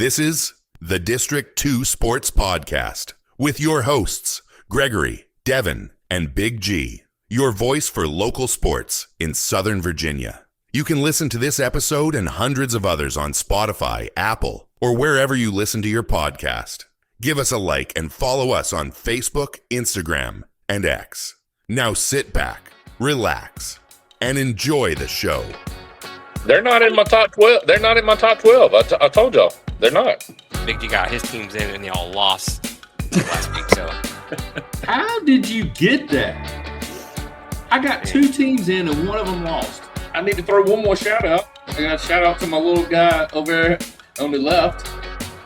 This is the District 2 Sports Podcast with your hosts, Gregory, Devin, and Big G, your voice for local sports in Southern Virginia. You can listen to this episode and hundreds of others on Spotify, Apple, or wherever you listen to your podcast. Give us a like and follow us on Facebook, Instagram, and X. Now sit back, relax, and enjoy the show. They're not in my top 12. They're not in my top 12. I told y'all. They're not. Big G got his teams in and they all lost last week. So, how did you get that? I got two teams in and one of them lost. I need to throw one more shout out. I got a shout out to my little guy over there on the left,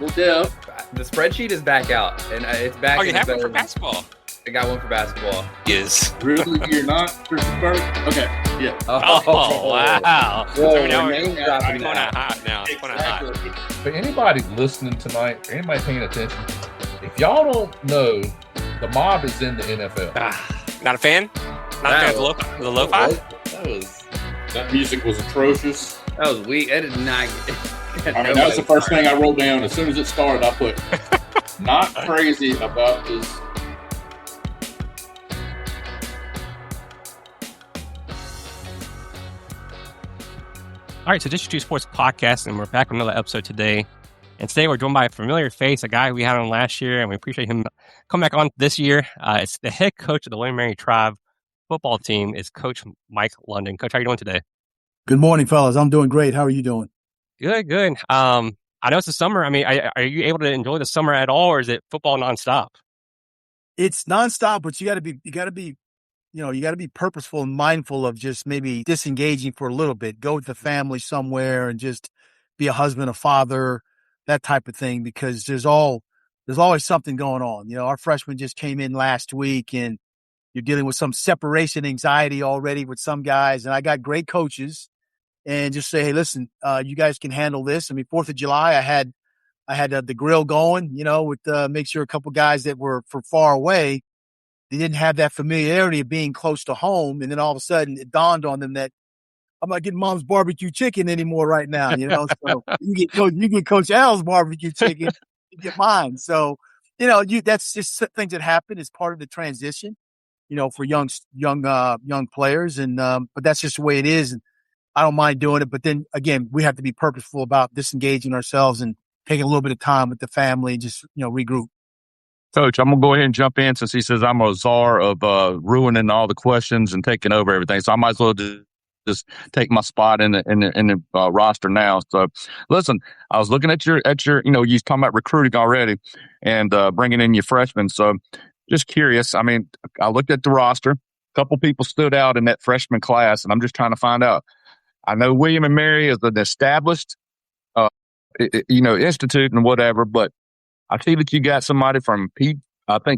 little Dev. The spreadsheet is back out, and it's back. Oh, you have one for basketball. I got one for basketball. Yes. Really? You're not for Spurs? Okay. Yeah. Oh wow. Whoa, So now man, we're going hot now. It's going hot. For anybody listening tonight, anybody paying attention, if y'all don't know, the mob is in the NFL. Not a fan? Not a fan of the lo-fi? That music was atrocious. That was weak. That did not. That was the first thing I wrote down. As soon as it started, I put, not crazy about this. All right, so District 2 Sports Podcast, and we're back with another episode today. And today we're joined by a familiar face, a guy we had on last year, and we appreciate him coming back on this year. It's the head coach of the William Mary Tribe football team, is Coach Mike London. Coach, how are you doing today? Good morning, fellas. I'm doing great. How are you doing? Good. I know it's the summer. I mean, are you able to enjoy the summer at all, or is it football nonstop? It's nonstop, but you got to be purposeful and mindful of just maybe disengaging for a little bit. Go with the family somewhere and just be a husband, a father, that type of thing, because there's always something going on. You know, our freshman just came in last week, and you're dealing with some separation anxiety already with some guys. And I got great coaches, and just say, hey, listen, you guys can handle this. I mean, 4th of July, I had the grill going, with make sure a couple guys that were from far away, they didn't have that familiarity of being close to home. And then all of a sudden it dawned on them that I'm not getting mom's barbecue chicken anymore right now. So you get Coach Al's barbecue chicken, you get mine. So, that's just things that happen as part of the transition, for young players. And, but that's just the way it is. And I don't mind doing it. But then again, we have to be purposeful about disengaging ourselves and taking a little bit of time with the family, just, regroup. Coach, I'm going to go ahead and jump in since he says I'm a czar of ruining all the questions and taking over everything. So I might as well just take my spot in the roster now. So listen, I was looking at your you talking about recruiting already and bringing in your freshmen. So just curious. I mean, I looked at the roster. A couple people stood out in that freshman class, and I'm just trying to find out. I know William and Mary is an established, institute and whatever, but I see that you got somebody from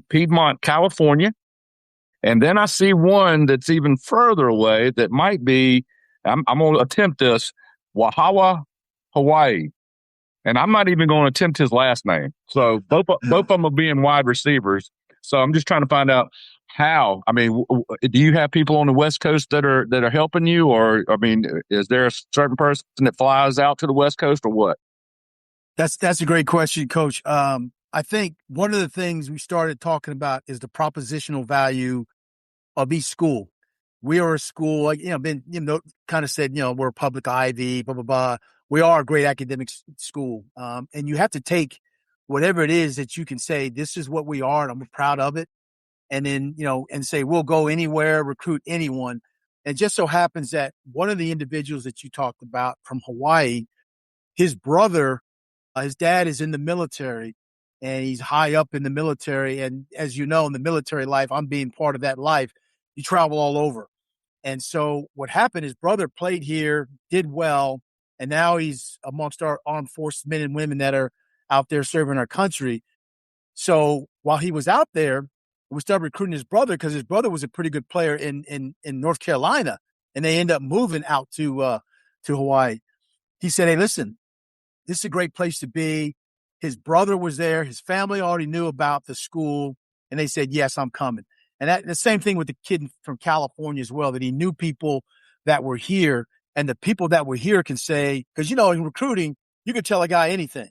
Piedmont, California. And then I see one that's even further away that might be, I'm going to attempt this, Wahawa, Hawaii. And I'm not even going to attempt his last name. So both of them are being wide receivers. So I'm just trying to find out how. I mean, do you have people on the West Coast that are helping you? Or, I mean, is there a certain person that flies out to the West Coast or what? That's a great question, Coach. I think one of the things we started talking about is the propositional value of each school. We are a school, kind of said, we're a public Ivy, blah, blah, blah. We are a great academic school. And you have to take whatever it is that you can say, this is what we are, and I'm proud of it. And then, and say, we'll go anywhere, recruit anyone. And it just so happens that one of the individuals that you talked about from Hawaii, his brother, his dad is in the military, and he's high up in the military. And as you know, in the military life, I'm being part of that life. You travel all over. And so what happened, his brother played here, did well, and now he's amongst our armed forces men and women that are out there serving our country. So while he was out there, we started recruiting his brother because his brother was a pretty good player in North Carolina, and they end up moving out to Hawaii. He said, hey, listen, this is a great place to be. His brother was there. His family already knew about the school, and they said, yes, I'm coming. And the same thing with the kid from California as well, that he knew people that were here, and the people that were here can say, because, in recruiting, you can tell a guy anything.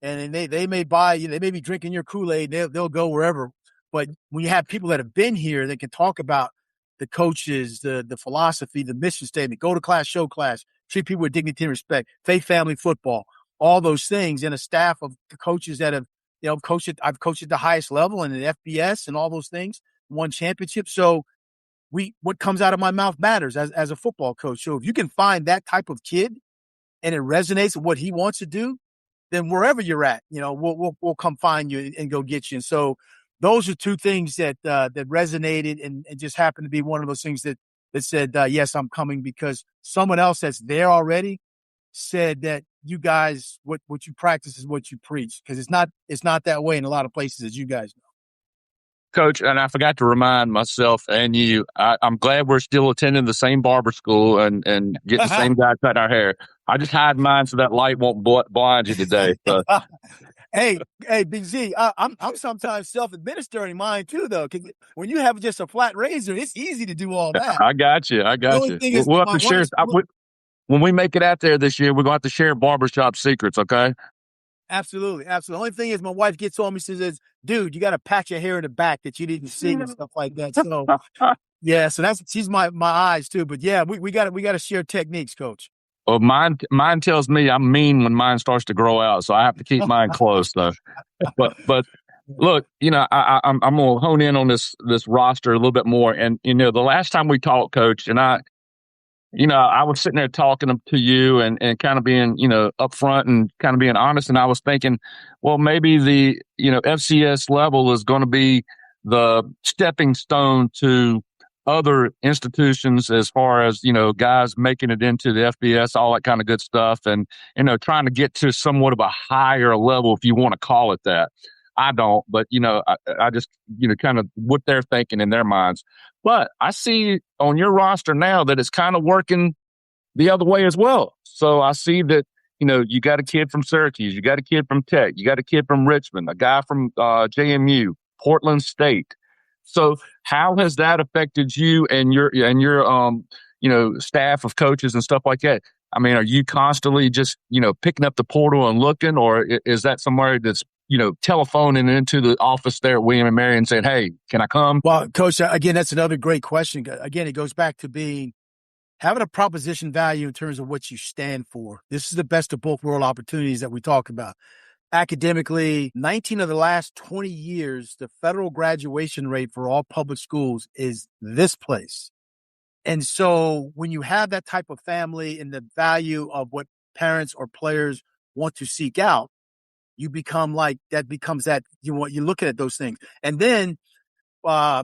and they may buy you, they may be drinking your Kool-Aid, they'll go wherever. But when you have people that have been here that can talk about the coaches, the philosophy, the mission statement, go to class, show class, treat people with dignity and respect, faith, family, football, all those things, and a staff of coaches that have, I've coached at the highest level and in FBS and all those things, won championships. So what comes out of my mouth matters as a football coach. So if you can find that type of kid and it resonates with what he wants to do, then wherever you're at, we'll come find you and go get you. And so those are two things that resonated and just happened to be one of those things that said, yes, I'm coming, because someone else that's there already said that you guys, what you practice is what you preach, because it's not that way in a lot of places, as you guys know. Coach, and I forgot to remind myself and you, I'm glad we're still attending the same barber school and getting the same guy cutting our hair. I just hide mine so that light won't blind you today. So. Hey, Big Z, I'm sometimes self-administering mine too, though. When you have just a flat razor, it's easy to do all that. I got you. We'll have to share. When we make it out there this year, we're going to have to share barbershop secrets, okay? Absolutely. The only thing is my wife gets on me and says, dude, you got to patch your hair in the back that you didn't see and stuff like that. So, yeah, so she's my eyes too. But, yeah, we got to share techniques, Coach. Well, mine tells me I'm mean when mine starts to grow out, so I have to keep mine close, though. But look, I'm going to hone in on this roster a little bit more. And, the last time we talked, Coach, and I was sitting there talking to you and kind of being, upfront and kind of being honest. And I was thinking, well, maybe the, FCS level is going to be the stepping stone to other institutions as far as, guys making it into the FBS, all that kind of good stuff. And, trying to get to somewhat of a higher level, if you want to call it that. I don't, but, I just, kind of what they're thinking in their minds. But I see on your roster now that it's kind of working the other way as well. So I see that, you got a kid from Syracuse, you got a kid from Tech, you got a kid from Richmond, a guy from JMU, Portland State. So how has that affected you and your staff of coaches and stuff like that? I mean, are you constantly just, picking up the portal and looking, or is that somewhere that's, telephoning into the office there at William & Mary and saying, hey, can I come? Well, Coach, again, that's another great question. Again, it goes back to having a proposition value in terms of what you stand for. This is the best of both world opportunities that we talk about. Academically, 19 of the last 20 years, the federal graduation rate for all public schools is this place. And so when you have that type of family and the value of what parents or players want to seek out, you become you're looking at those things. And then, by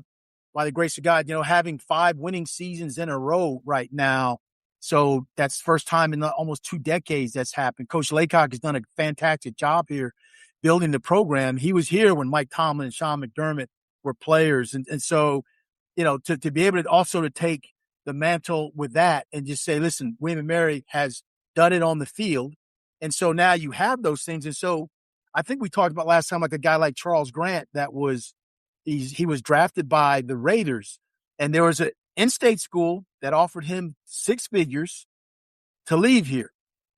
the grace of God, having 5 winning seasons in a row right now. So that's the first time in almost 2 decades that's happened. Coach Laycock has done a fantastic job here building the program. He was here when Mike Tomlin and Sean McDermott were players. And so, to be able to also take the mantle with that and just say, listen, William & Mary has done it on the field. And so now you have those things. And so I think we talked about last time, like a guy like Charles Grant, he was drafted by the Raiders, and there was an in-state school that offered him 6 figures to leave here.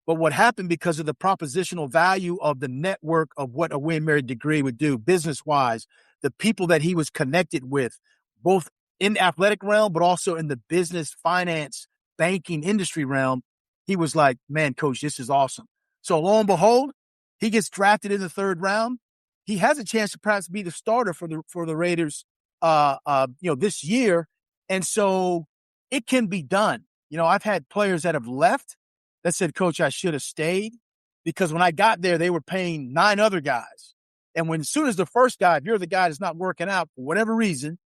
But what happened, because of the propositional value of the network of what a William & Mary degree would do business-wise, the people that he was connected with, both in the athletic realm, but also in the business, finance, banking industry realm, he was like, man, Coach, this is awesome. So lo and behold, he gets drafted in the 3rd round. He has a chance to perhaps be the starter for the Raiders, this year. And so it can be done. I've had players that have left that said, Coach, I should have stayed, because when I got there, they were paying 9 other guys. And as soon as the first guy, if you're the guy that's not working out for whatever reason,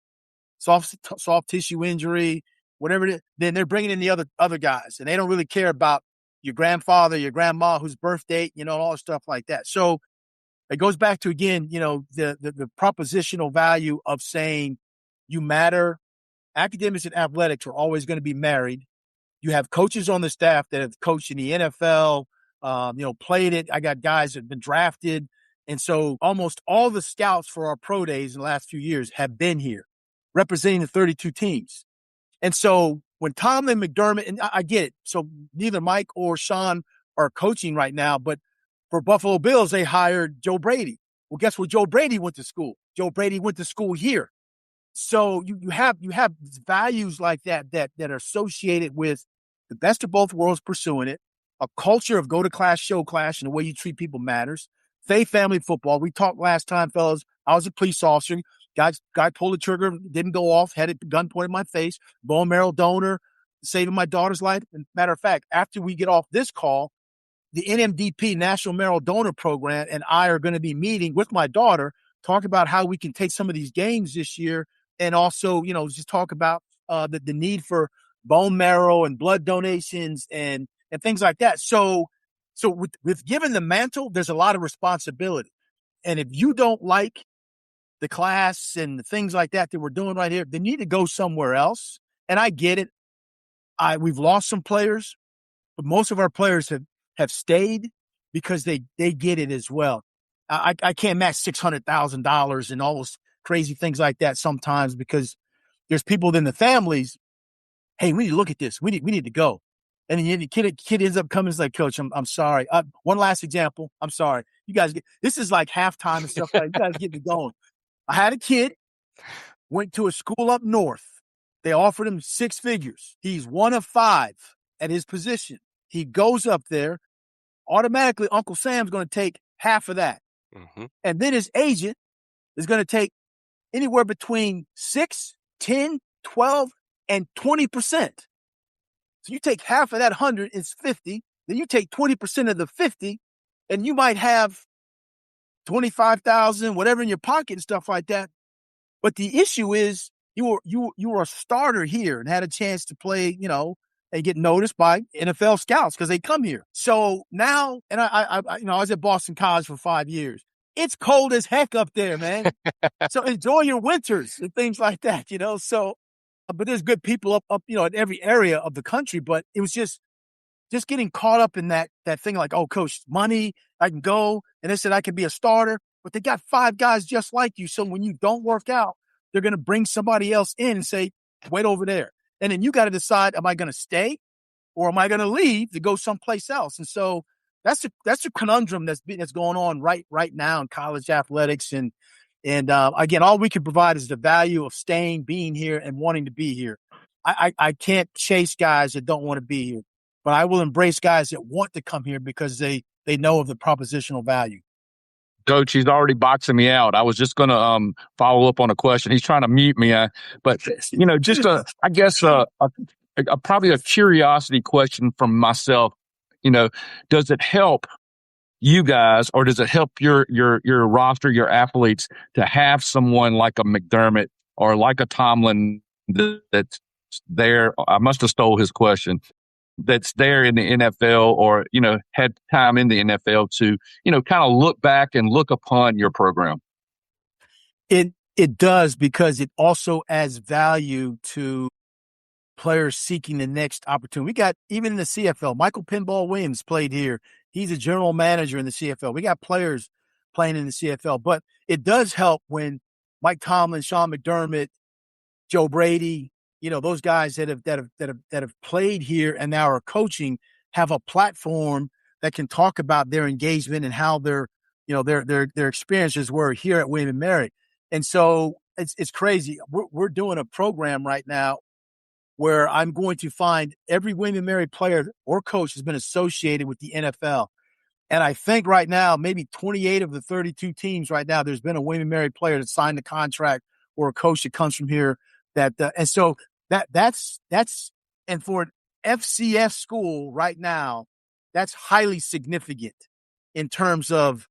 soft tissue injury, whatever it is, then they're bringing in the other guys, and they don't really care about your grandfather, your grandma, whose birth date, all stuff like that. So it goes back to, again, the propositional value of saying you matter. Academics and athletics are always going to be married. You have coaches on the staff that have coached in the NFL, played it. I got guys that have been drafted. And so almost all the scouts for our pro days in the last few years have been here representing the 32 teams. And so when Tomlin, McDermott, and I get it. So neither Mike or Sean are coaching right now, but For Buffalo Bills, they hired Joe Brady. Well, guess where Joe Brady went to school? Joe Brady went to school here. So you have values like that are associated with the best of both worlds pursuing it, a culture of go to class, show class, and the way you treat people matters. Faith, family, football. We talked last time, fellas. I was a police officer. Guy pulled the trigger, didn't go off, had a gun pointed in my face, bone marrow donor, saving my daughter's life. And matter of fact, after we get off this call, the NMDP National Marrow Donor Program and I are going to be meeting with my daughter, talk about how we can take some of these games this year, and also, just talk about the need for bone marrow and blood donations and things like that. So with given the mantle, there's a lot of responsibility. And if you don't like the class and the things like that we're doing right here, they need to go somewhere else. And I get it. We've lost some players, but most of our players have stayed because they get it as well. I can't match $600,000 and all those crazy things like that sometimes because there's people in the families. Hey, we need to look at this. We need to go. And then the kid ends up coming and is like, Coach, I'm sorry. One last example. I'm sorry. You guys this is like halftime and stuff like that. You guys get me going. I had a kid, went to a school up north. They offered him 6 figures. He's one of 5 at his position. He goes up there. Automatically, Uncle Sam's going to take half of that. Mm-hmm. And then his agent is going to take anywhere between 6, 10, 12, and 20%. So you take half of that 100, it's 50. Then you take 20% of the 50, and you might have 25,000, whatever in your pocket and stuff like that. But the issue is you were a starter here and had a chance to play, and get noticed by NFL scouts because they come here. So now, and I was at Boston College for 5 years. It's cold as heck up there, man. So enjoy your winters and things like that, So, but there's good people up, in every area of the country. But it was just getting caught up in that thing like, oh, Coach, money, I can go. And they said I could be a starter, but they got 5 guys just like you. So when you don't work out, they're going to bring somebody else in and say, wait over there. And then you got to decide, am I going to stay or am I going to leave to go someplace else? And so that's a conundrum that's going on right now in college athletics. And again, all we can provide is the value of staying, being here, and wanting to be here. I can't chase guys that don't want to be here, but I will embrace guys that want to come here because they know of the propositional value. Coach, he's already boxing me out. I was just going to follow up on a question. He's trying to mute me, but just I guess probably a curiosity question from myself. Does it help you guys, or does it help your roster, your athletes, to have someone like a McDermott or like a Tomlin that's there? I must have stole his question. That's there in the NFL or, had time in the NFL to, kind of look back and look upon your program? It does, because it also adds value to players seeking the next opportunity. We got, even in the CFL, Michael Pinball Williams played here. He's a general manager in the CFL. We got players playing in the CFL, but it does help when Mike Tomlin, Sean McDermott, Joe Brady, those guys that have played here and now are coaching have a platform that can talk about their engagement and how their experiences were here at William & Mary. And so it's crazy. We're doing a program right now where I'm going to find every William & Mary player or coach has been associated with the NFL. And I think right now, maybe 28 of the 32 teams right now, there's been a William & Mary player that signed a contract or a coach that comes from here. And so that's and for an FCS school right now, that's highly significant in terms of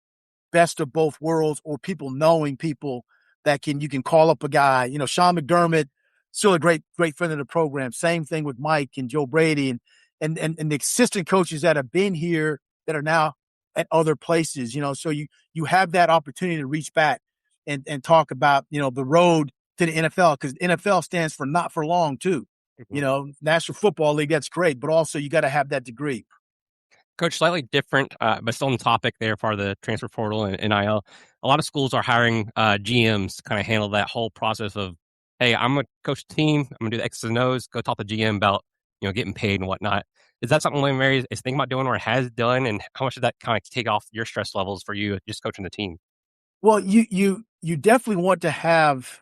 best of both worlds, or people knowing people that you can call up a guy. Sean McDermott, still a great friend of the program. Same thing with Mike and Joe Brady and the assistant coaches that have been here that are now at other places. So you have that opportunity to reach back and talk about the road to the NFL, because NFL stands for not for long too. Mm-hmm. National Football League, that's great, but also you got to have that degree. Coach, slightly different, but still on the topic there for the transfer portal and NIL. A lot of schools are hiring GMs to kind of handle that whole process of, hey, I'm going to coach the team, I'm going to do the X's and O's, go talk to GM about, getting paid and whatnot. Is that something William Mary is thinking about doing or has done? And how much did that kind of take off your stress levels for you just coaching the team? Well, you definitely want to have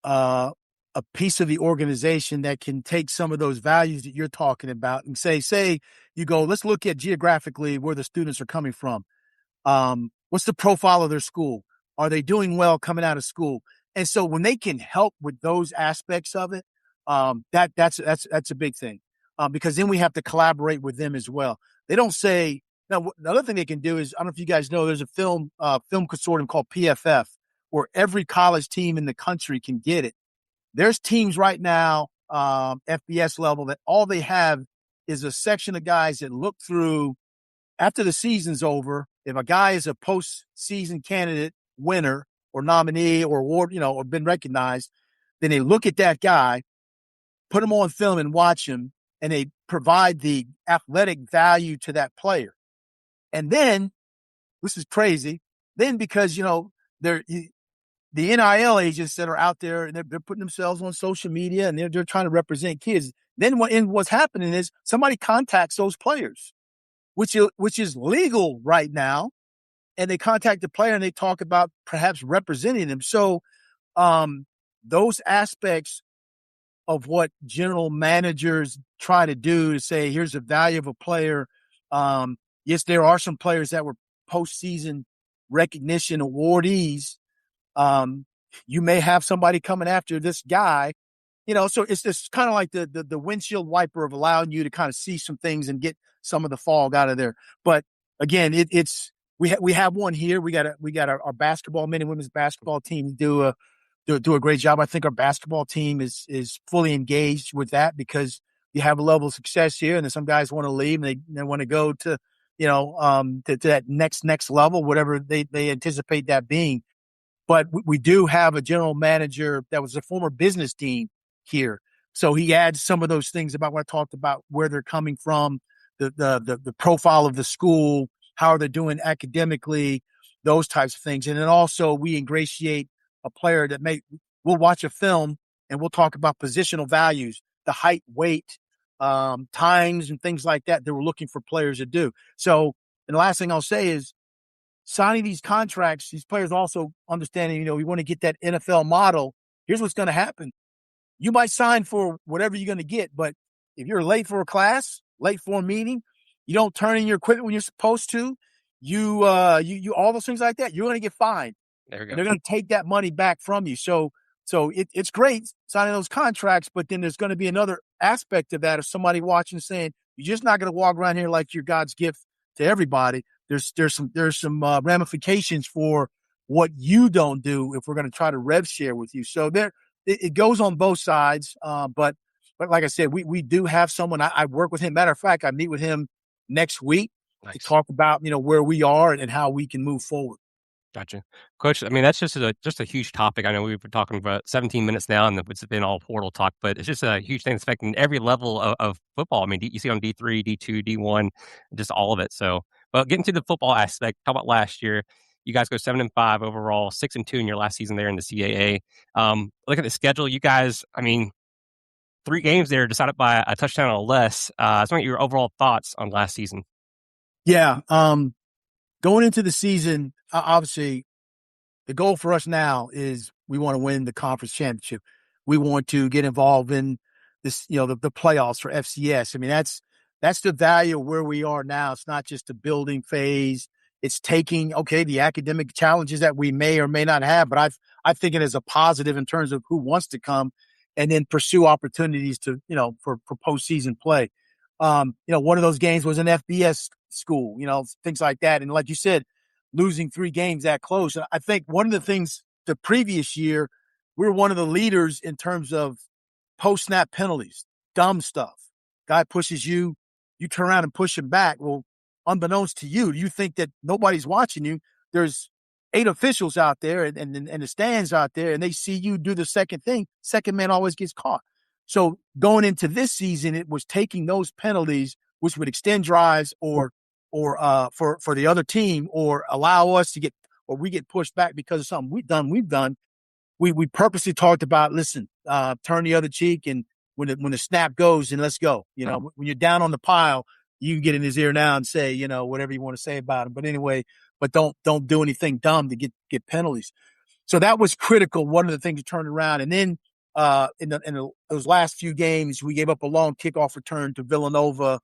uh, a piece of the organization that can take some of those values that you're talking about and say you go, let's look at geographically where the students are coming from. What's the profile of their school? Are they doing well coming out of school? And so when they can help with those aspects of it, that's a big thing, because then we have to collaborate with them as well. They don't say now. The other thing they can do is, I don't know if you guys know, there's a film consortium called PFF where every college team in the country can get it. There's teams right now, FBS level, that all they have is a section of guys that look through after the season's over. If a guy is a postseason candidate, winner, or nominee, or award, or been recognized, then they look at that guy, put him on film and watch him, and they provide the athletic value to that player. And then, this is crazy, then because, they're the NIL agents that are out there and they're putting themselves on social media and they're trying to represent kids. Then what's happening is somebody contacts those players, which is legal right now. And they contact the player and they talk about perhaps representing them. So those aspects of what general managers try to do to say, here's the value of a player. Yes, there are some players that were postseason recognition awardees. You may have somebody coming after this guy, so it's just kind of like the windshield wiper of allowing you to kind of see some things and get some of the fog out of there. But again, we have one here. We got our basketball, men and women's basketball team do a great job. I think our basketball team is fully engaged with that because you have a level of success here, and then some guys want to leave and they want to go to to that next level, whatever they anticipate that being. But we do have a general manager that was a former business dean here. So he adds some of those things about what I talked about, where they're coming from, the profile of the school, how are they doing academically, those types of things. And then also we ingratiate a player that we'll watch a film and we'll talk about positional values, the height, weight, times and things like that we're looking for players to do. So, and the last thing I'll say is, signing these contracts, these players also understanding, we want to get that NFL model. Here's what's going to happen. You might sign for whatever you're going to get, but if you're late for a class, late for a meeting, you don't turn in your equipment when you're supposed to, you all those things like that, you're going to get fined. There we go. And they're going to take that money back from you. So it's great signing those contracts, but then there's going to be another aspect of that of somebody watching saying, you're just not going to walk around here like you're God's gift to everybody. There's some ramifications for what you don't do if we're going to try to rev share with you. So it goes on both sides. But like I said, we do have someone. I work with him. Matter of fact, I meet with him next week to talk about where we are and how we can move forward. Gotcha. Coach, I mean, that's just a huge topic. I know we've been talking for 17 minutes now, and it's been all portal talk, but it's just a huge thing that's affecting every level of football. I mean, you see on D3, D2, D1, just all of it. So, but getting to the football aspect, talk about last year. You guys go 7-5 overall, 6-2 in your last season there in the CAA. Look at the schedule. You guys, I mean, 3 games there decided by a touchdown or less. So what your overall thoughts on last season? Yeah. Going into the season, obviously, the goal for us now is we want to win the conference championship. We want to get involved in this, the playoffs for FCS. I mean, that's the value of where we are now. It's not just a building phase. It's taking, the academic challenges that we may or may not have, but I think it is a positive in terms of who wants to come and then pursue opportunities to, for postseason play. One of those games was an FBS school, things like that. And like you said, losing 3 games that close. I think one of the things the previous year, we were one of the leaders in terms of post-snap penalties, dumb stuff. Guy pushes you, you turn around and push him back. Well, unbeknownst to you, you think that nobody's watching you. There's 8 officials out there and the stands out there, and they see you do the second thing. Second man always gets caught. So going into this season, it was taking those penalties, which would extend drives or for the other team, or allow us to we get pushed back because of something we've done. We purposely talked about, listen, turn the other cheek, and when the snap goes, and let's go. When you're down on the pile, you can get in his ear now and say, whatever you want to say about him. But anyway, don't do anything dumb to get penalties. So that was critical. One of the things to turn around. And then those last few games, we gave up a long kickoff return to Villanova,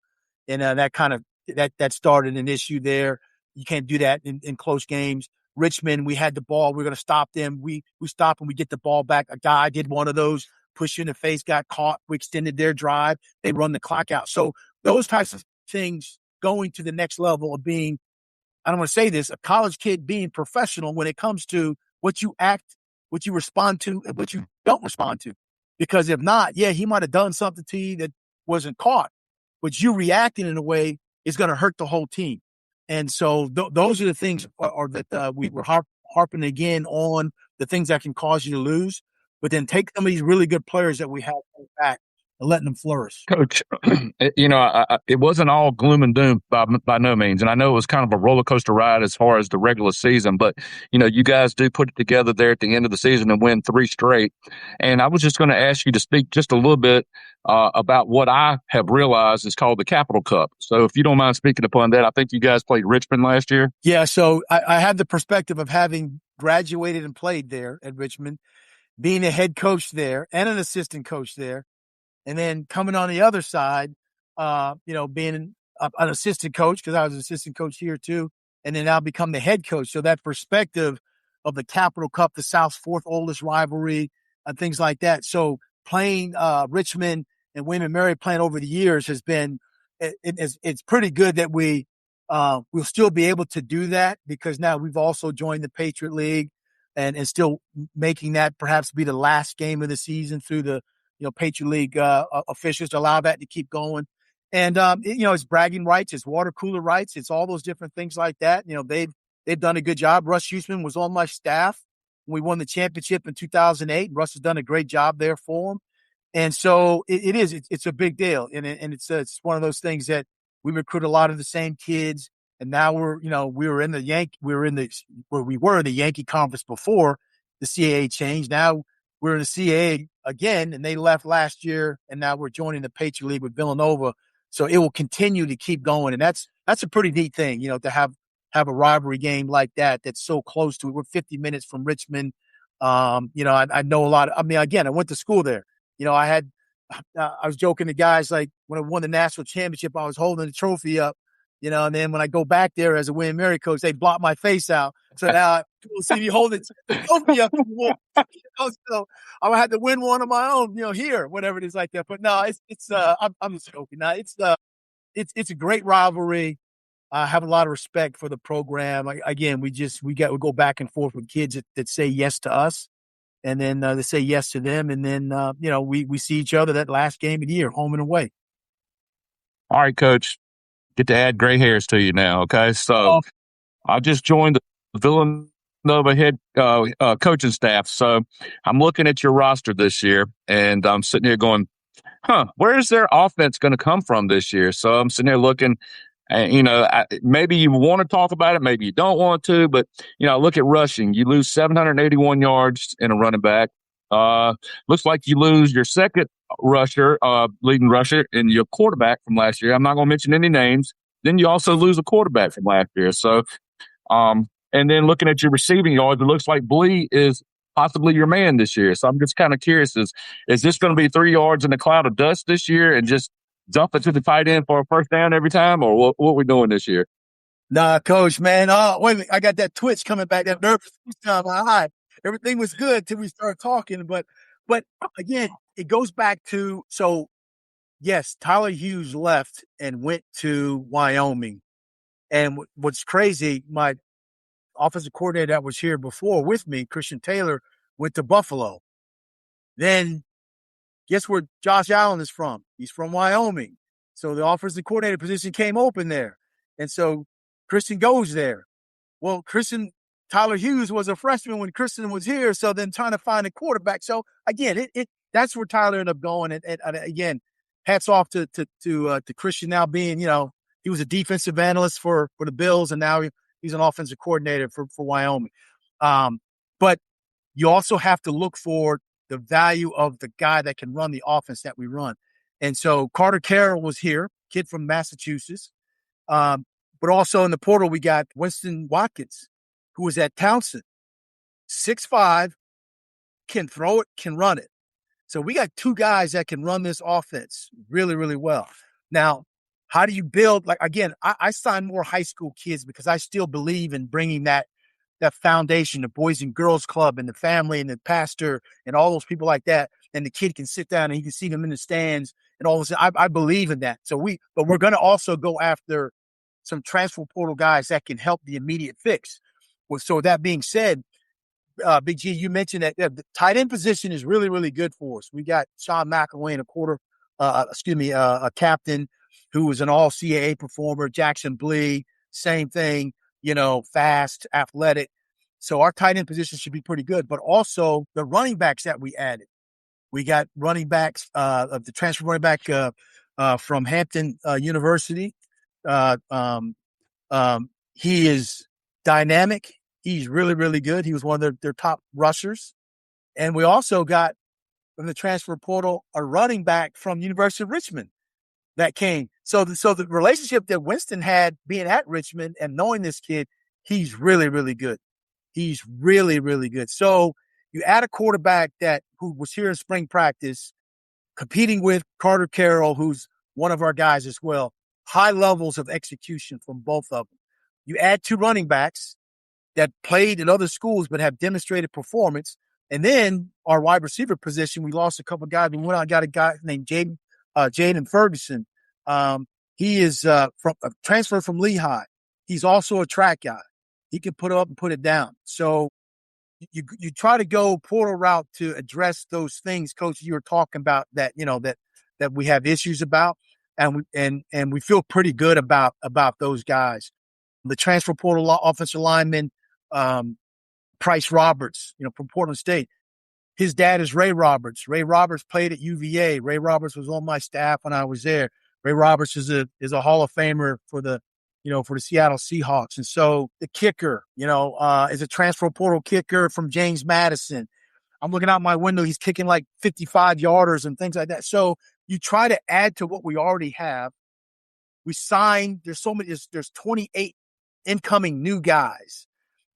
and that started an issue there. You can't do that in close games. Richmond, we had the ball. We're going to stop them. We stop and we get the ball back. A guy did one of those, push you in the face, got caught. We extended their drive. They run the clock out. So those types of things going to the next level of being, I don't want to say this, a college kid being professional when it comes to what you respond to, and what you don't respond to. Because if not, he might have done something to you that wasn't caught, but you reacting in a way is going to hurt the whole team. And so those are the things that we were harping again on, the things that can cause you to lose, but then take some of these really good players that we have back and letting them flourish. Coach, it wasn't all gloom and doom by no means. And I know it was kind of a roller coaster ride as far as the regular season, but, you guys do put it together there at the end of the season and win 3 straight. And I was just going to ask you to speak just a little bit about what I have realized is called the Capital Cup. So if you don't mind speaking upon that, I think you guys played Richmond last year. Yeah, so I have the perspective of having graduated and played there at Richmond, being a head coach there and an assistant coach there. And then coming on the other side, being an assistant coach, because I was an assistant coach here too, and then I'll become the head coach. So that perspective of the Capital Cup, the South's 4th oldest rivalry, and things like that. So playing Richmond and William and Mary playing over the years has been, it's pretty good that we'll still be able to do that, because now we've also joined the Patriot League and still making that perhaps be the last game of the season through the Patriot League officials to allow that to keep going. And, it's bragging rights, it's water cooler rights, it's all those different things like that. They've done a good job. Russ Huesman was on my staff when we won the championship in 2008. Russ has done a great job there for him. And so it's a big deal. And it's one of those things that we recruit a lot of the same kids. And now we were in the Yankee conference before the CAA changed. Now we're in the CAA again, and they left last year, and now we're joining the Patriot League with Villanova. So it will continue to keep going, and that's a pretty neat thing, to have a rivalry game like that that's so close to it. We're 50 minutes from Richmond. I know a lot. I went to school there. I was joking to guys, like when I won the national championship, I was holding the trophy up. And then when I go back there as a William Mary coach, they block my face out. So now people see me holding the trophy up. So I had to win one of my own, here, whatever it is like that. But no, I'm just joking. Now it's a great rivalry. I have a lot of respect for the program. We go back and forth with kids that say yes to us, and then they say yes to them, and then we see each other that last game of the year, home and away. All right, Coach. Get to add gray hairs to you now, okay? So I just joined the Villanova head coaching staff. So I'm looking at your roster this year, and I'm sitting here going, where's their offense going to come from this year? So I'm sitting here looking, and, maybe you want to talk about it, maybe you don't want to, but, look at rushing. You lose 781 yards in a running back. Looks like you lose your second rusher, leading rusher, and your quarterback from last year. I'm not going to mention any names. Then you also lose a quarterback from last year. So, and then looking at your receiving yards, it looks like Blee is possibly your man this year. So I'm just kind of curious, is this going to be 3 yards in a cloud of dust this year and just dump it to the tight end for a first down every time, or what are we doing this year? Nah, Coach, man. Wait a minute. I got that twitch coming back, that nervous time. Everything was good till we started talking. But again, it goes back to, so yes, Tyler Hughes left and went to Wyoming. And what's crazy, my offensive coordinator that was here before with me, Christian Taylor, went to Buffalo. Then guess where Josh Allen is from? He's from Wyoming. So the offensive coordinator position came open there. And so Christian goes there. Well, Tyler Hughes was a freshman when Christian was here, so then trying to find a quarterback. So again, that's where Tyler ended up going. And again, hats off to Christian now being, he was a defensive analyst for the Bills, and now he's an offensive coordinator for Wyoming. But you also have to look for the value of the guy that can run the offense that we run. And so Carter Carroll was here, kid from Massachusetts. But also in the portal, we got Winston Watkins, who was at Townsend. 6'5", can throw it, can run it. So we got two guys that can run this offense really, really well. Now, how do you build? Like, again, I sign more high school kids because I still believe in bringing that foundation, the Boys and Girls Club and the family and the pastor and all those people like that. And the kid can sit down and he can see them in the stands and all this. I believe in that. But we're going to also go after some transfer portal guys that can help the immediate fix. Well, so that being said, Big G, you mentioned that the tight end position is really, really good for us. We got Sean McElwain, a captain who was an all CAA performer. Jackson Blee, same thing, fast, athletic. So our tight end position should be pretty good, but also the running backs that we added. We got running backs of the transfer running back from Hampton University. He is dynamic. He's really, really good. He was one of their top rushers. And we also got from the transfer portal a running back from University of Richmond that came. So the relationship that Winston had being at Richmond and knowing this kid, he's really, really good. He's really, really good. So you add a quarterback who was here in spring practice, competing with Carter Carroll, who's one of our guys as well. High levels of execution from both of them. You add two running backs that played in other schools but have demonstrated performance. And then our wide receiver position, we lost a couple of guys. We went out and got a guy named Jaden Ferguson. He is from a transfer from Lehigh. He's also a track guy. He can put it up and put it down. So you try to go portal route to address those things, Coach, you were talking about that we have issues about, and we feel pretty good about those guys. The transfer portal offensive lineman, Price Roberts, from Portland State. His dad is Ray Roberts. Ray Roberts played at UVA. Ray Roberts was on my staff when I was there. Ray Roberts is a Hall of Famer for the Seattle Seahawks. And so the kicker, is a transfer portal kicker from James Madison. I'm looking out my window. He's kicking like 55-yarders and things like that. So you try to add to what we already have. We signed, there's 28 incoming new guys.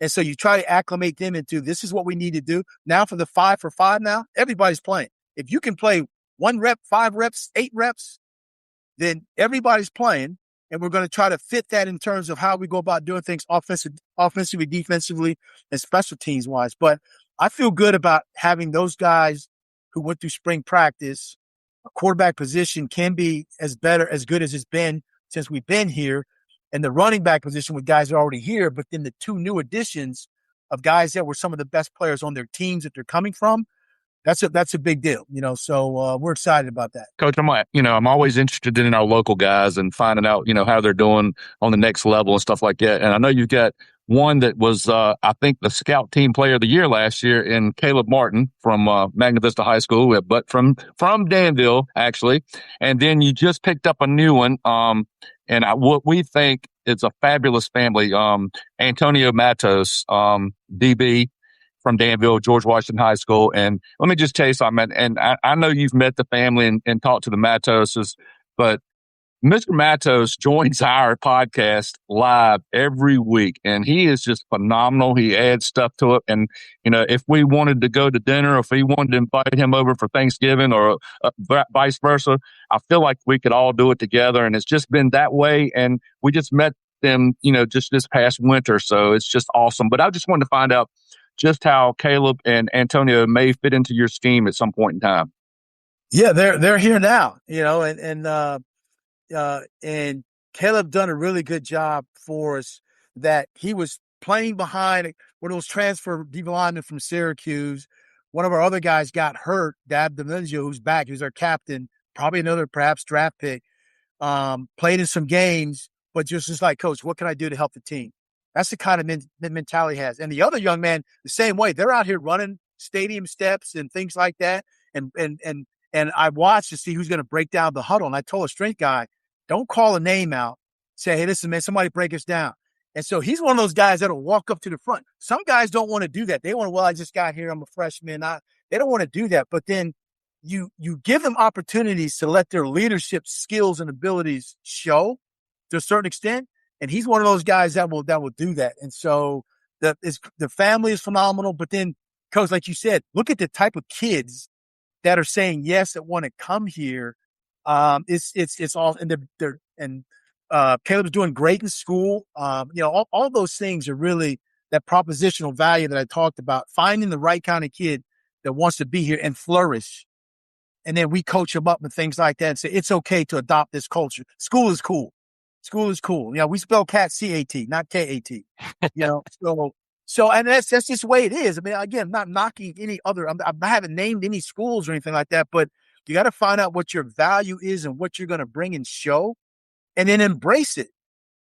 And so you try to acclimate them into this is what we need to do. Now for the 5-for-5 now, everybody's playing. If you can play 1 rep, 5 reps, 8 reps, then everybody's playing. And we're going to try to fit that in terms of how we go about doing things offensively, defensively, and special teams wise. But I feel good about having those guys who went through spring practice. A quarterback position can be as good as it's been since we've been here. And the running back position with guys that are already here, but then the 2 new additions of guys that were some of the best players on their teams that they're coming from, that's a big deal, so we're excited about that. Coach, I'm always interested in our local guys and finding out, how they're doing on the next level and stuff like that. And I know you've got one that was, I think, the scout team player of the year last year in Caleb Martin from Magna Vista High School, but from Danville, actually. And then you just picked up a new one. And what we think is a fabulous family, Antonio Matos, DB from Danville, George Washington High School. And let me just tell you something, and I know you've met the family and talked to the Matoses, but Mr. Matos joins our podcast live every week, and he is just phenomenal. He adds stuff to it. And, if we wanted to go to dinner, or if we wanted to invite him over for Thanksgiving or vice versa, I feel like we could all do it together. And it's just been that way. And we just met them, just this past winter. So it's just awesome. But I just wanted to find out just how Caleb and Antonio may fit into your scheme at some point in time. Yeah, they're here now, and Caleb done a really good job for us that he was playing behind one of those transfer D linemen from Syracuse. One of our other guys got hurt, Dab D'Amenzio, who's back. He was our captain, probably another perhaps draft pick. Played in some games, but just like, Coach, what can I do to help the team? That's the kind of mentality he has. And the other young man, the same way. They're out here running stadium steps and things like that. And I watched to see who's going to break down the huddle. And I told a strength guy, don't call a name out. Say, hey, listen, man, somebody break us down. And so he's one of those guys that'll walk up to the front. Some guys don't want to do that. They want to, I just got here. I'm a freshman. They don't want to do that. But then you give them opportunities to let their leadership skills and abilities show to a certain extent. And he's one of those guys that will do that. And so the family is phenomenal. But then, Coach, like you said, look at the type of kids that are saying yes, that want to come here. It's all, and Caleb's doing great in school. All those things are really that propositional value that I talked about, finding the right kind of kid that wants to be here and flourish. And then we coach them up and things like that and say, it's okay to adopt this culture. School is cool. School is cool. We spell cat C-A-T, not K-A-T, So, and that's just the way it is. I mean, again, I'm not knocking any other, I haven't named any schools or anything like that, but you got to find out what your value is and what you're going to bring and show, and then embrace it,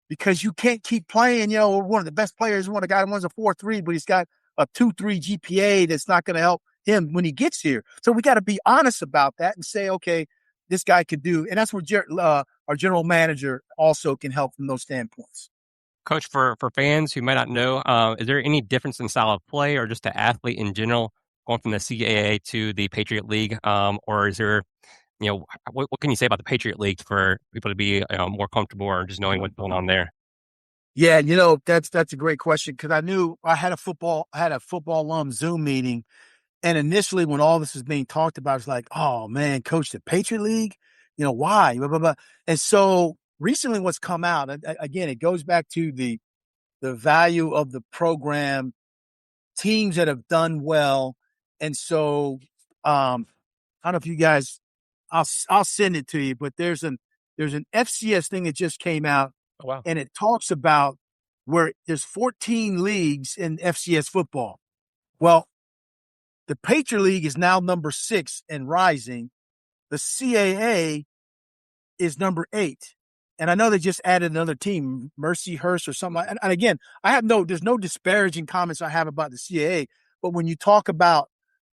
because you can't keep playing. One of the best players, one of the guys runs a 4.3, but he's got a 2.3 GPA that's not going to help him when he gets here. So we got to be honest about that and say, okay, this guy could do, and that's where our general manager also can help from those standpoints. Coach, for fans who might not know, is there any difference in style of play or just the athlete in general going from the CAA to the Patriot League? Or is there, what can you say about the Patriot League for people to be more comfortable or just knowing what's going on there? Yeah, that's a great question, because I knew I had a football alum Zoom meeting, and initially when all this was being talked about, it's like, oh man, Coach, the Patriot League, why? Blah, blah, blah. And so recently, what's come out again, it goes back to the value of the program, teams that have done well, and so I don't know if you guys, I'll send it to you, but there's an FCS thing that just came out. Oh, wow. And it talks about where there's 14 leagues in FCS football. Well, the Patriot League is now number 6 and rising. The CAA is number 8. And I know they just added another team, Mercyhurst or something. And again, there's no disparaging comments I have about the CAA. But when you talk about,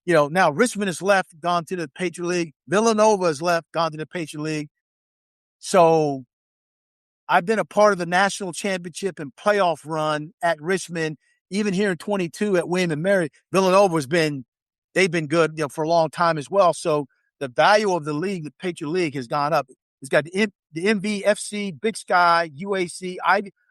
now Richmond has left, gone to the Patriot League. Villanova has left, gone to the Patriot League. So I've been a part of the national championship and playoff run at Richmond, even here in 22 at William and Mary. Villanova's they've been good, for a long time as well. So the value of the league, the Patriot League, has gone up. It's got the MVFC, Big Sky, UAC,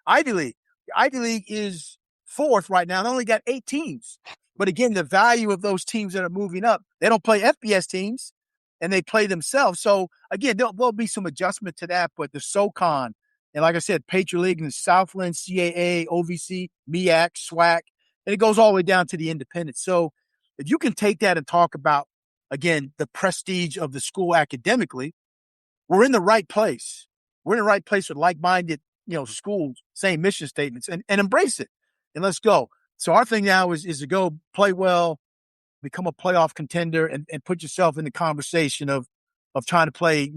Ivy League. The Ivy League is 4th right now. They only got 8 teams. But again, the value of those teams that are moving up, they don't play FBS teams, and they play themselves. So again, there'll be some adjustment to that, but the SoCon, and like I said, Patriot League and Southland, CAA, OVC, MEAC, SWAC, and it goes all the way down to the independents. So if you can take that and talk about, again, the prestige of the school academically, we're in the right place. We're in the right place with like-minded, schools, same mission statements, and embrace it. And let's go. So our thing now is to go play well, become a playoff contender, and put yourself in the conversation of trying to play,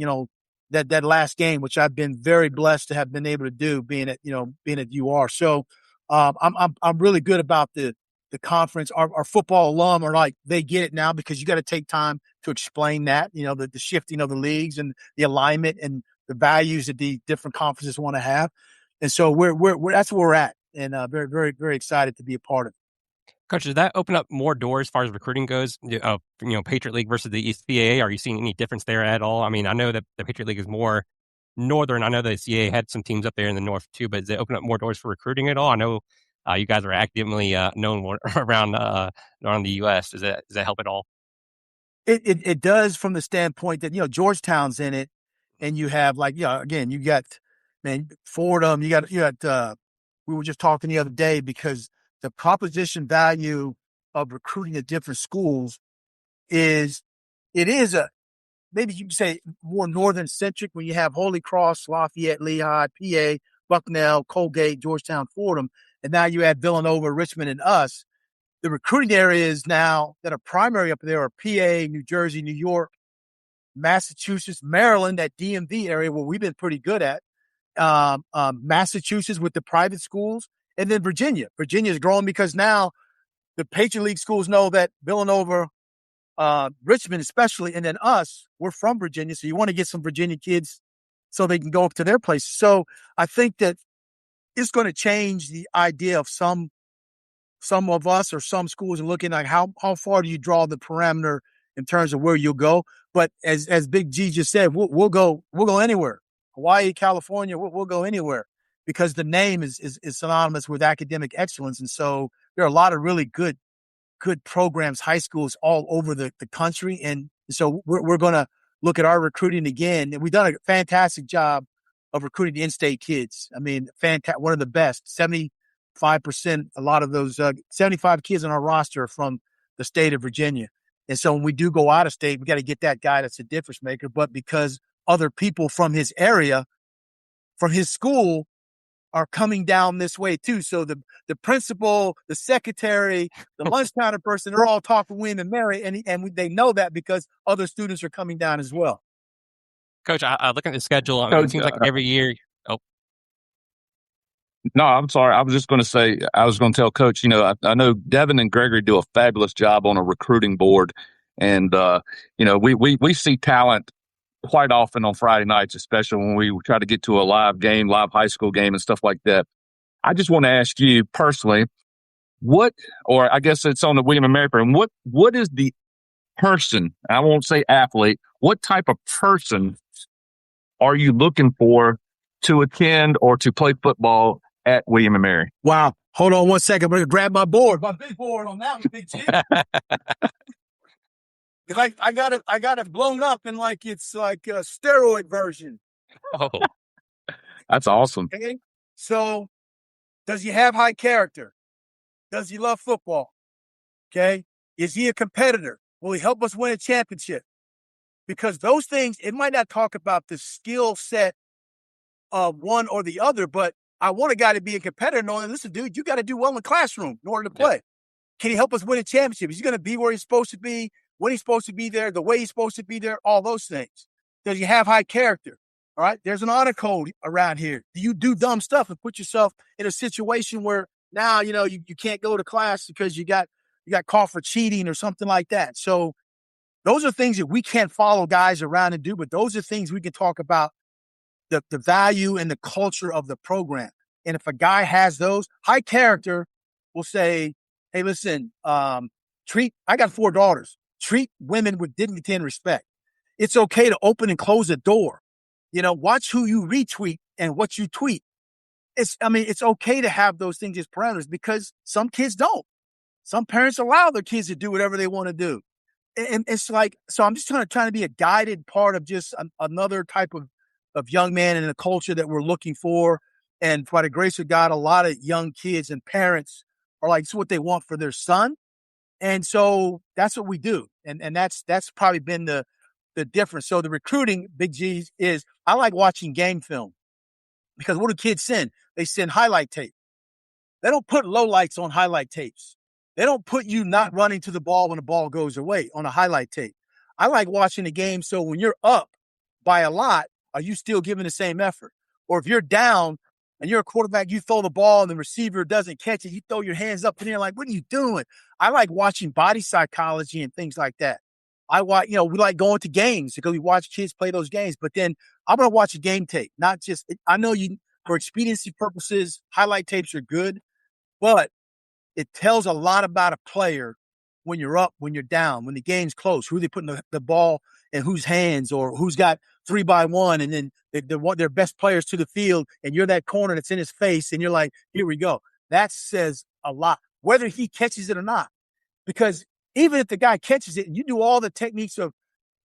that last game, which I've been very blessed to have been able to do, being at UR. So I'm really good about the conference. Our football alum are like, they get it now, because you got to take time to explain that, the shifting of the leagues and the alignment and the values that the different conferences want to have. And so we're that's where we're at, and very, very, very excited to be a part of it. Coach, does that open up more doors as far as recruiting goes? Patriot League versus the CAA. Are you seeing any difference there at all? I mean, I know that the Patriot League is more northern. I know the CAA had some teams up there in the north too, but does it open up more doors for recruiting at all? I know you guys are actively known around the U.S. Does that help at all? It does, from the standpoint that Georgetown's in it, and you have again, you got Fordham. You got we were just talking the other day, because the proposition value of recruiting at different schools is maybe you can say more northern centric, when you have Holy Cross, Lafayette, Lehigh, PA, Bucknell, Colgate, Georgetown, Fordham, and now you add Villanova, Richmond, and us. The recruiting areas now that are primary up there are PA, New Jersey, New York, Massachusetts, Maryland, that DMV area where we've been pretty good at, Massachusetts with the private schools, and then Virginia. Virginia is growing because now the Patriot League schools know that Villanova, Richmond especially, and then us, we're from Virginia. So you want to get some Virginia kids so they can go up to their places. So I think that it's going to change the idea of some some of us or some schools are looking like how far do you draw the parameter in terms of where you'll go. But as Big G just said, we'll go anywhere. Hawaii, California, we'll go anywhere because the name is synonymous with academic excellence. And so there are a lot of really good programs, high schools all over the country. And so we're going to look at our recruiting again. And we've done a fantastic job of recruiting the in-state kids. I mean, one of the best, 75%, a lot of those 75 kids on our roster are from the state of Virginia. And so when we do go out of state, we got to get that guy that's a difference maker. But because other people from his area, from his school, are coming down this way too. So the principal, the secretary, the lunch counter person, they're all talking William and Mary, and they know that because other students are coming down as well. Coach, I look at the schedule. Coach, it seems like every year. Oh, No, I'm sorry. I was just going to say, I was going to tell Coach, I know Devin and Gregory do a fabulous job on a recruiting board. And, we see talent quite often on Friday nights, especially when we try to get to a live high school game and stuff like that. I just want to ask you personally, or I guess it's on the William and Mary program, what is the person, I won't say athlete, what type of person are you looking for to attend or to play football at William and Mary? Wow. Hold on one second. I'm going to grab my big board on that one, Big G. Like I got it blown up in like it's like a steroid version. oh, That's awesome. Okay. So does he have high character? Does he love football? Okay. Is he a competitor? Will he help us win a championship? Because those things, it might not talk about the skill set of one or the other, but I want a guy to be a competitor knowing, listen, dude, you got to do well in the classroom in order to play. Can he help us win a championship? Is he going to be where he's supposed to be, when he's supposed to be there, the way he's supposed to be there, all those things? Does he have high character? All right. There's an honor code around here. Do you do dumb stuff and put yourself in a situation where now, you can't go to class because you got caught for cheating or something like that? So those are things that we can't follow guys around and do, but those are things we can talk about the value and the culture of the program. And if a guy has those, high character will say, hey, listen, I got 4 daughters. Treat women with dignity and respect. It's okay to open and close a door. Watch who you retweet and what you tweet. It's okay to have those things as parameters because some kids don't. Some parents allow their kids to do whatever they want to do. And it's like, so I'm just trying to be a guided part of just another type of young man in a culture that we're looking for. And by the grace of God, a lot of young kids and parents are like, it's what they want for their son. And so that's what we do. And that's probably been the difference. So the recruiting, Big G, is I like watching game film because what do kids send? They send highlight tape. They don't put lowlights on highlight tapes. They don't put you not running to the ball when the ball goes away on a highlight tape. I like watching the game. So when you're up by a lot, are you still giving the same effort? Or if you're down and you're a quarterback, you throw the ball and the receiver doesn't catch it, you throw your hands up in the air like, what are you doing? I like watching body psychology and things like that. We like going to games because we watch kids play those games, but then I'm going to watch a game tape, not just, I know for expediency purposes, highlight tapes are good, but it tells a lot about a player when you're up, when you're down, when the game's close, who they putting the ball in whose hands or who's got 3-by-1 and then they want their best players to the field and you're that corner that's in his face and you're like, here we go. That says a lot, whether he catches it or not. Because even if the guy catches it and you do all the techniques of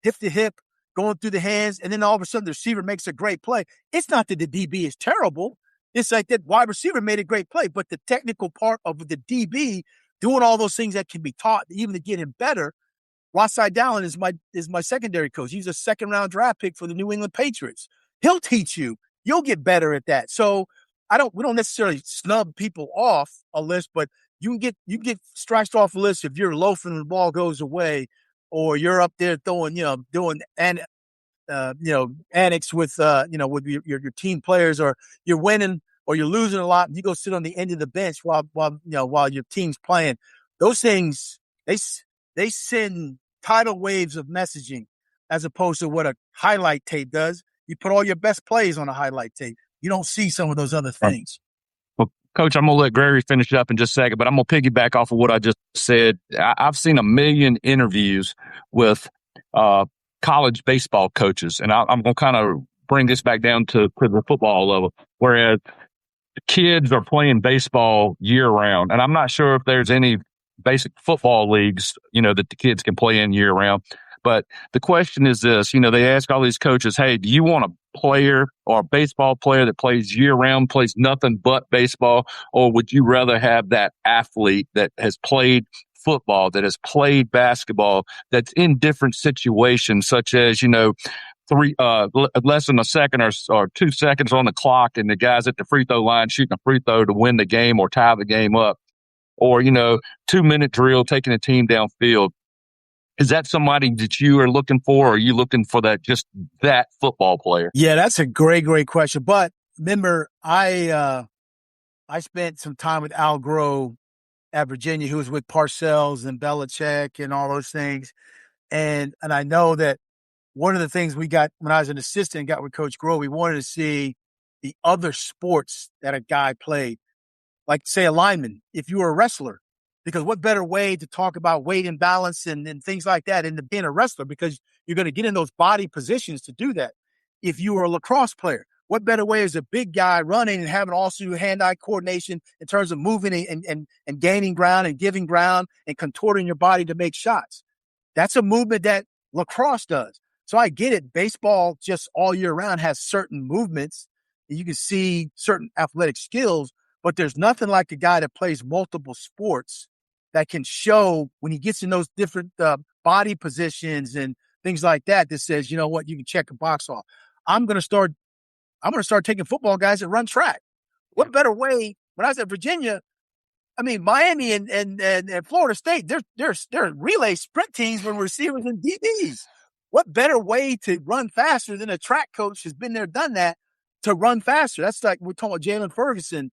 hip to hip, going through the hands, and then all of a sudden the receiver makes a great play, it's not that the DB is terrible. It's like that wide receiver made a great play, but the technical part of the DB doing all those things that can be taught, even to get him better. Rosside Dallin is my secondary coach. He's a 2nd-round draft pick for the New England Patriots. He'll teach you. You'll get better at that. So we don't necessarily snub people off a list, but you can get scratched off a list if you're loafing and the ball goes away, or you're up there throwing, doing annex with with your team players, or you're winning or you're losing a lot and you go sit on the end of the bench while your team's playing. Those things, they send tidal waves of messaging as opposed to what a highlight tape does. You put all your best plays on a highlight tape. You don't see some of those other things. Well, Coach, I'm going to let Gregory finish up in just a second, but I'm going to piggyback off of what I just said. I've seen a million interviews with college baseball coaches, and I'm going to kind of bring this back down to the football level, whereas the kids are playing baseball year round. And I'm not sure if there's any basic football leagues, that the kids can play in year round. But the question is this, they ask all these coaches, hey, do you want a player or a baseball player that plays year round, plays nothing but baseball? Or would you rather have that athlete that has played football, that has played basketball, that's in different situations, such as, less than a second or 2 seconds on the clock, and the guy's at the free throw line shooting a free throw to win the game or tie the game up, or 2-minute drill taking a team downfield. Is that somebody that you are looking for, or are you looking for that football player? Yeah, that's a great question. But remember, I spent some time with Al Grove at Virginia, who was with Parcells and Belichick and all those things, and I know that one of the things we got when I was an assistant and got with Coach Grove, we wanted to see the other sports that a guy played, like, say, a lineman, if you were a wrestler. Because what better way to talk about weight and balance and things like that than being a wrestler, because you're going to get in those body positions to do that. If you were a lacrosse player, what better way as a big guy running and having also hand-eye coordination in terms of moving and gaining ground and giving ground and contorting your body to make shots? That's a movement that lacrosse does. So I get it. Baseball just all year round has certain movements. You can see certain athletic skills, but there's nothing like a guy that plays multiple sports that can show when he gets in those different body positions and things like that says, you know what, you can check a box off. I'm going to start taking football guys that run track. What better way? When I was at Virginia, Miami and Florida State, they're relay sprint teams when receivers and DBs. What better way to run faster than a track coach has been there, done that, to run faster? That's like we're talking about Jalen Ferguson.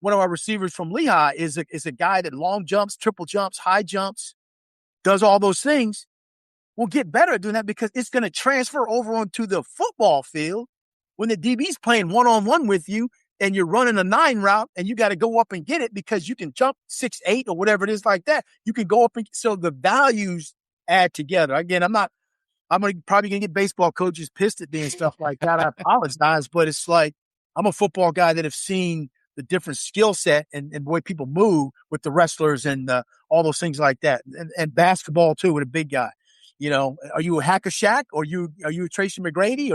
One of our receivers from Lehigh is a guy that long jumps, triple jumps, high jumps, does all those things. We'll get better at doing that because it's going to transfer over onto the football field when the DB's playing one-on-one with you and you're running a 9 route and you got to go up and get it because you can jump 6'8" or whatever it is like that. You can go up so the values add together. Again, I'm probably going to get baseball coaches pissed at me and stuff like that. I apologize, but it's like I'm a football guy that have seen the different skill set and the way people move with the wrestlers and all those things like that. And basketball too with a big guy. Are you a Hack-a-Shaq or are you a Tracy McGrady?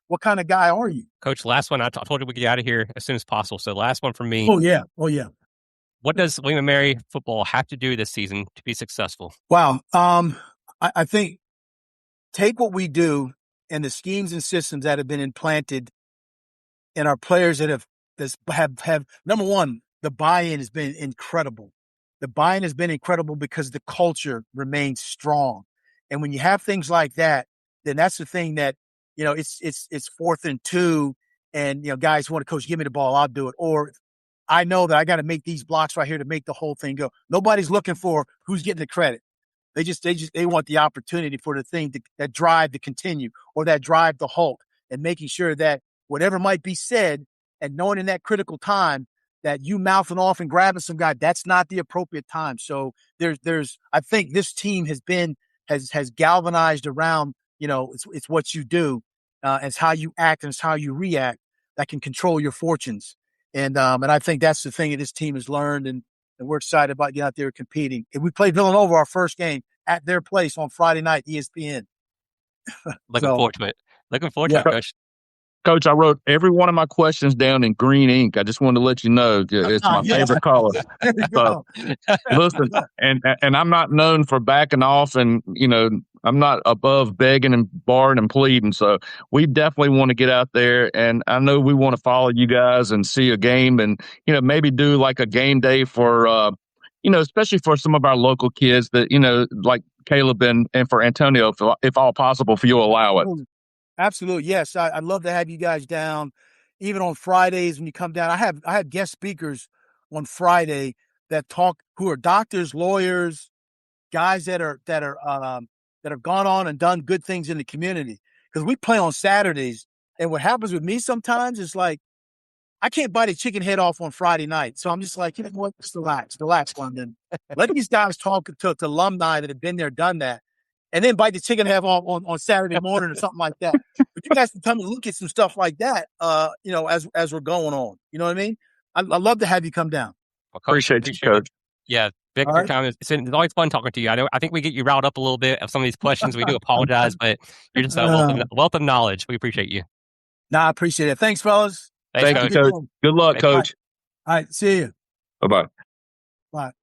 What kind of guy are you? Coach, last one. I told you we could get out of here as soon as possible. So last one from me. Oh, yeah. What does William & Mary football have to do this season to be successful? Wow. I think take what we do and the schemes and systems that have been implanted in our players that have number one, the buy-in has been incredible. The buy-in has been incredible because the culture remains strong. And when you have things like that, then that's the thing that, it's 4th and 2 and, guys want to, coach, give me the ball, I'll do it. Or I know that I got to make these blocks right here to make the whole thing go. Nobody's looking for who's getting the credit. They want the opportunity for the thing that drive to continue or that drive the Hulk, and making sure that whatever might be said and knowing in that critical time that you mouthing off and grabbing some guy, that's not the appropriate time. So I think this team has galvanized around, it's what you do, it's how you act and it's how you react that can control your fortunes. And I think that's the thing that this team has learned, and we're excited about getting out there competing. And we played Villanova our first game at their place on Friday night, ESPN. Looking forward to it. Looking forward to it, Coach. Coach, I wrote every one of my questions down in green ink. I just wanted to let you know it's my favorite color. So, listen, and I'm not known for backing off, and I'm not above begging and barring and pleading. So we definitely want to get out there, and I know we want to follow you guys and see a game, and maybe do like a game day for especially for some of our local kids that like Caleb and for Antonio, if all possible, if you'll allow it. Absolutely. Yes. I'd love to have you guys down even on Fridays when you come down. I have guest speakers on Friday that talk, who are doctors, lawyers, guys that have gone on and done good things in the community. Because we play on Saturdays. And what happens with me sometimes is like, I can't bite a chicken head off on Friday night. So I'm just like, you know what? Just relax, London. Let these guys talk to alumni that have been there, done that, and then bite the chicken head off on Saturday morning or something like that. But you guys can come and look at some stuff like that, as we're going on. You know what I mean? I'd love to have you come down. Well, Coach, Appreciate you, Coach. Yeah, Vic, your time it's always fun talking to you. I think we get you riled up a little bit of some of these questions. We do apologize, but you're just a wealth of knowledge. We appreciate you. I appreciate it. Thanks, fellas. Thank you, Coach. Good luck, Coach. All right. See you. Bye-bye. Bye.